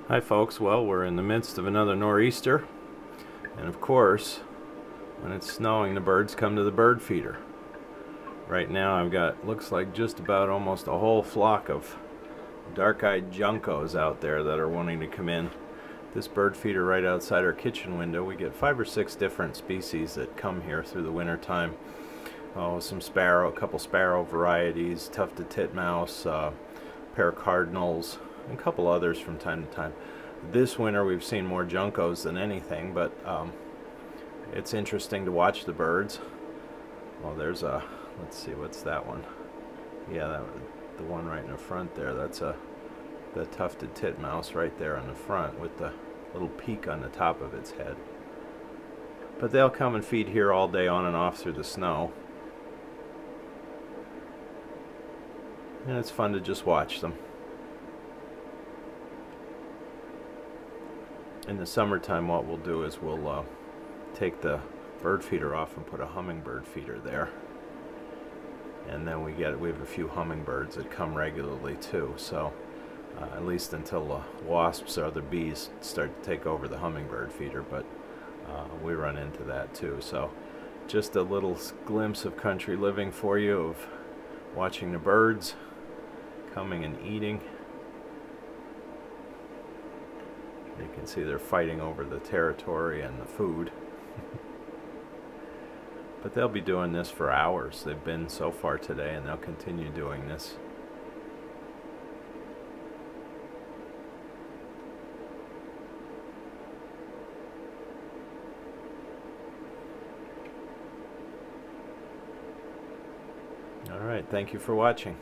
Hi folks, well we're in the midst of another nor'easter, and of course when it's snowing the birds come to the bird feeder. Right now I've got, looks like just about almost a whole flock of dark-eyed juncos out there that are wanting to come in. This bird feeder right outside our kitchen window, we get 5 or 6 different species that come here through the winter time. Oh, some sparrow, a couple sparrow varieties, tufted titmouse, pair of cardinals, and a couple others from time to time. This winter we've seen more juncos than anything, but it's interesting to watch the birds. Well, there's a, let's see, what's that one? Yeah, the one right in the front there, that's the tufted titmouse right there on the front with the little peak on the top of its head. But they'll come and feed here all day on and off through the snow. And it's fun to just watch them. In the summertime, what we'll do is we'll take the bird feeder off and put a hummingbird feeder there. And then we have a few hummingbirds that come regularly too. So at least until the wasps or other bees start to take over the hummingbird feeder, but we run into that too. So just a little glimpse of country living for you, of watching the birds coming and eating. You can see they're fighting over the territory and the food. But they'll be doing this for hours. They've been so far today, and they'll continue doing this. All right, thank you for watching.